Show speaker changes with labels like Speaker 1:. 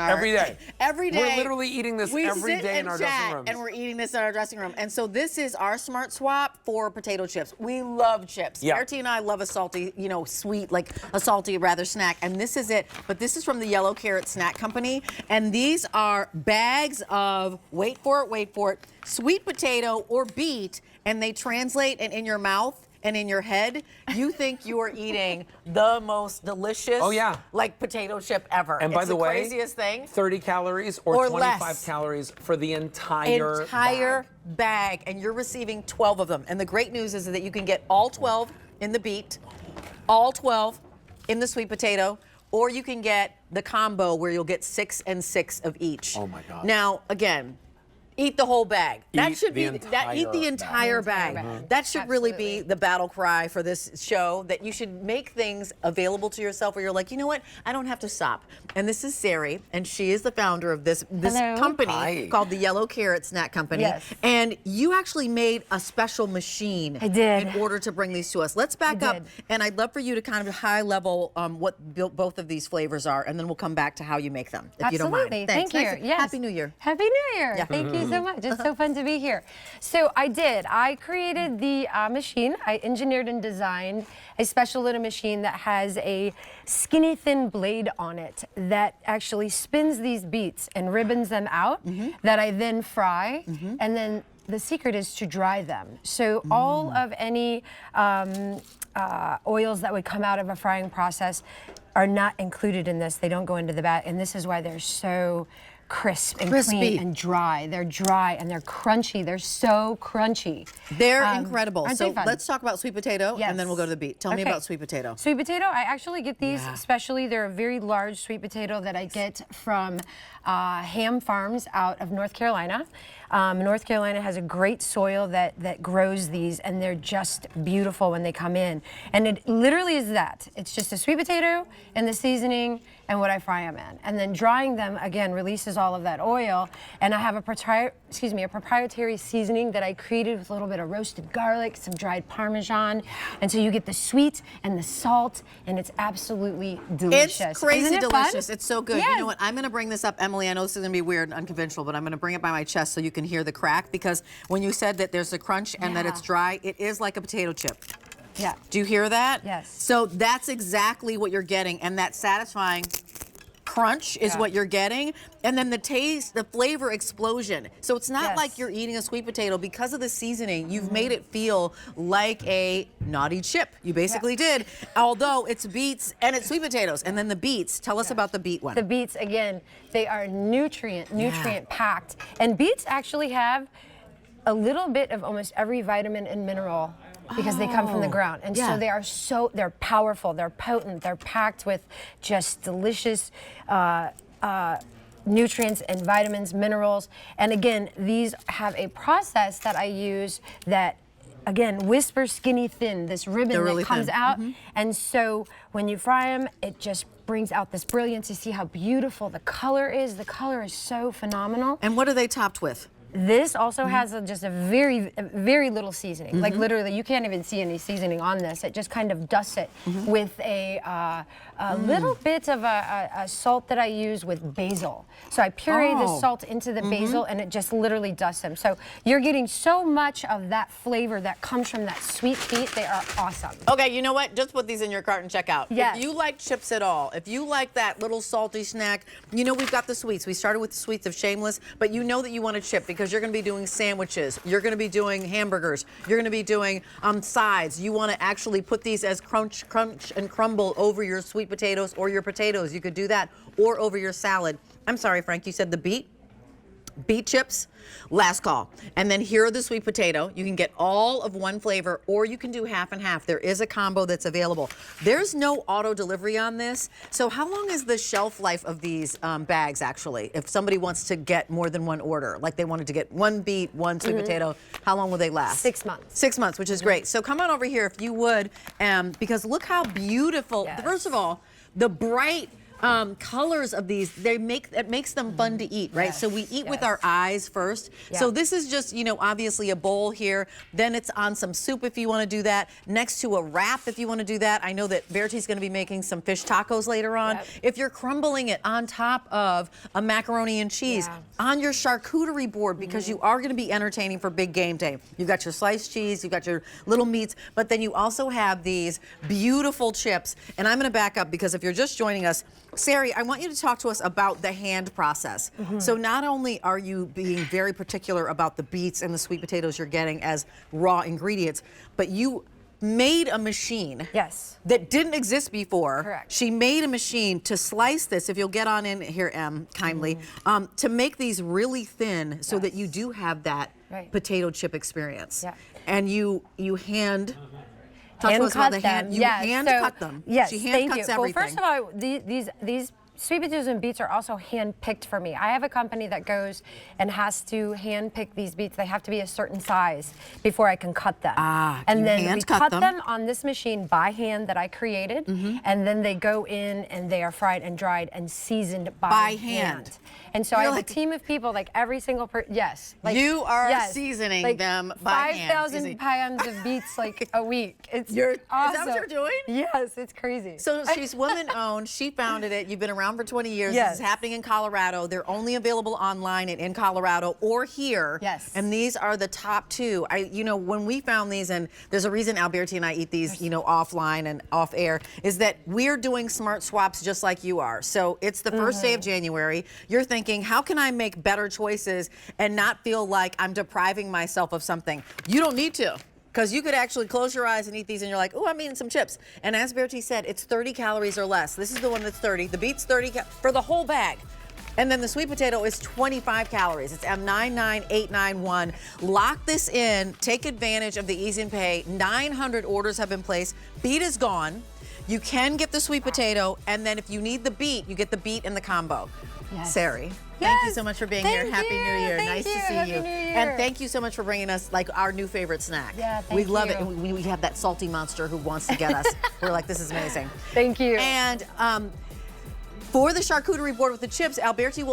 Speaker 1: Every day.
Speaker 2: Every day.
Speaker 1: We're literally eating this every day in our dressing rooms.
Speaker 2: And we're eating this in our dressing room. And so this is our smart swap for potato chips. We love chips.
Speaker 1: Yeah.
Speaker 2: Bertie and I love a salty, you know, sweet, like a salty rather snack. And this is it. But this is from the Yellow Carrot Snack Company. And these are bags of, wait for it, sweet potato or beet. And they translate, and in your mouth and in your head, you think you are eating the most delicious, like potato chip ever.
Speaker 1: And by the way,
Speaker 2: craziest thing.
Speaker 1: 30 calories or 25
Speaker 2: less.
Speaker 1: Calories for the entire
Speaker 2: bag. And you're receiving 12 of them. And the great news is that you can get all 12 in the beet, all 12 in the sweet potato, or you can get the combo where you'll get 6 and 6 of each.
Speaker 1: Oh my God.
Speaker 2: Now, again, eat the whole bag. That should be eat the entire bag. That should really be the battle cry for this show, that you should make things available to yourself where you're like, you know what, I don't have to stop. And this is Sari, and she is the founder of this company called the Yellow Carrot Snack Company.
Speaker 3: Yes.
Speaker 2: And you actually made a special machine in order to bring these to us. Let's back up, and I'd love for you to kind of high level what both of these flavors are, and then we'll come back to how you make them, if you don't mind.
Speaker 3: Thank you. Yes.
Speaker 2: Happy New Year.
Speaker 3: Happy New Year.
Speaker 2: Yeah.
Speaker 3: Thank you so much. It's so fun to be here. So I created the machine. I engineered and designed a special little machine that has a skinny thin blade on it that actually spins these beets and ribbons them out that I then fry, and then the secret is to dry them. So all of any oils that would come out of a frying process are not included in this. They don't go into the bag, and this is why they're so crisp and clean and dry. They're dry and they're crunchy. They're so crunchy.
Speaker 2: They're incredible. So
Speaker 3: fun?
Speaker 2: Let's talk about sweet potato, and then we'll go to the beet. Tell me about sweet potato.
Speaker 3: Sweet potato, I actually get these especially. They're a very large sweet potato that I get from ham farms out of North Carolina. North Carolina has a great soil that grows these, and they're just beautiful when they come in. And it literally is that. It's just a sweet potato and the seasoning and what I fry them in. And then drying them, again, releases all of that oil. And I have a proprietary seasoning that I created with a little bit of roasted garlic, some dried Parmesan. And so you get the sweet and the salt, and it's absolutely delicious.
Speaker 2: It's crazy delicious.
Speaker 3: Fun?
Speaker 2: It's so good.
Speaker 3: Yes.
Speaker 2: You know what? I'm going to bring this up, Emily. I know this is going to be weird and unconventional, but I'm going to bring it by my chest so you can hear the crack, because when you said that there's a crunch and that it's dry, it is like a potato chip.
Speaker 3: Yeah.
Speaker 2: Do you hear that?
Speaker 3: Yes.
Speaker 2: So that's exactly what you're getting, and that satisfying crunch is what you're getting, and then the taste, the flavor explosion. So it's not like you're eating a sweet potato. Because of the seasoning, you've made it feel like a naughty chip. You basically did, although it's beets and it's sweet potatoes. And then the beets, tell us about the beet one.
Speaker 3: The beets, again, they are nutrient packed. And beets actually have a little bit of almost every vitamin and mineral, because they come from the ground. And so they're powerful, they're potent, they're packed with just delicious nutrients and vitamins, minerals. And again, these have a process that I use that, again, whisper skinny thin, this ribbon that comes out. And so when you fry them, it just brings out this brilliance. You see how beautiful the color is. The color is so phenomenal.
Speaker 2: And what are they topped with?
Speaker 3: This also has just a very little seasoning. Like literally, you can't even see any seasoning on this. It just kind of dusts it with a little bit of a salt that I use with basil. So I puree the salt into the basil, and it just literally dusts them. So you're getting so much of that flavor that comes from that sweet beet. They are awesome.
Speaker 2: Okay, you know what? Just put these in your cart and check out.
Speaker 3: Yes.
Speaker 2: If you like chips at all, if you like that little salty snack, you know we've got the sweets. We started with the sweets of Shameless, but you know that you want a chip, because you're going to be doing sandwiches, you're going to be doing hamburgers, you're going to be doing sides. You want to actually put these as crunch and crumble over your sweet potatoes or your potatoes. You could do that, or over your salad. I'm sorry, Frank, you said the beet chips, last call. And then here are the sweet potato. You can get all of one flavor, or you can do half and half. There is a combo that's available. There's no auto delivery on this. So how long is the shelf life of these bags, actually? If somebody wants to get more than one order, like they wanted to get one beet, one sweet potato, how long will they last?
Speaker 3: 6 months.
Speaker 2: 6 months, which is great. So come on over here if you would, because look how beautiful. First of all, the bright colors of these, it makes them fun to eat, right?
Speaker 3: Yes,
Speaker 2: So we eat with
Speaker 3: yes.
Speaker 2: our eyes first.
Speaker 3: Yeah.
Speaker 2: So this is just, you know, obviously a bowl here. Then it's on some soup if you want to do that. Next to a wrap if you want to do that. I know that Bertie's going to be making some fish tacos later on.
Speaker 3: Yep.
Speaker 2: If you're crumbling it on top of a macaroni and cheese, on your charcuterie board, because you are going to be entertaining for big game day. You've got your sliced cheese, you've got your little meats, but then you also have these beautiful chips. And I'm going to back up because if you're just joining us, Sari, I want you to talk to us about the hand process. So not only are you being very particular about the beets and the sweet potatoes you're getting as raw ingredients, but you made a machine that didn't exist before.
Speaker 3: Correct.
Speaker 2: She made a machine to slice this, if you'll get on in here, Em, kindly, to make these really thin so that you do have that potato chip experience. And you hand... Talk to us about the hand. You hand cut them.
Speaker 3: Yes,
Speaker 2: she hand cuts everything.
Speaker 3: Well, first of all, these sweet potatoes and beets are also hand-picked for me. I have a company that goes and has to hand-pick these beets. They have to be a certain size before I can cut them. And then we cut them on this machine by hand that I created, and then they go in and they are fried and dried and seasoned by hand. And so I have a team of people, like every single person. Like,
Speaker 2: you are seasoning
Speaker 3: like
Speaker 2: them by hand.
Speaker 3: 5,000 pounds of beets like a week. It's
Speaker 2: awesome. Is that what you're doing?
Speaker 3: Yes, it's crazy.
Speaker 2: So she's woman-owned. She founded it. You've been around for 20 years. This is happening in Colorado. They're only available online and in Colorado or here. And these are the top two. You know, when we found these, and there's a reason Alberti and I eat these, you know, offline and off air, is that we're doing smart swaps just like you are. So it's the first day of January. You're thinking, how can I make better choices and not feel like I'm depriving myself of something? You don't need to. Because you could actually close your eyes and eat these and you're like, oh, I'm eating some chips. And as Bertie said, it's 30 calories or less. This is the one that's 30. The beet's 30 for the whole bag. And then the sweet potato is 25 calories. It's M99891. Lock this in. Take advantage of the ease and pay. 900 orders have been placed. Beet is gone. You can get the sweet potato. And then if you need the beet, you get the beet in the combo. Sari. Thank you so much for being here. Happy New Year. Nice to see you. And thank you so much for bringing us like our new favorite snack. We love it. We have that salty monster who wants to get us. We're like, this is amazing.
Speaker 3: Thank you.
Speaker 2: And for the charcuterie board with the chips, Alberti will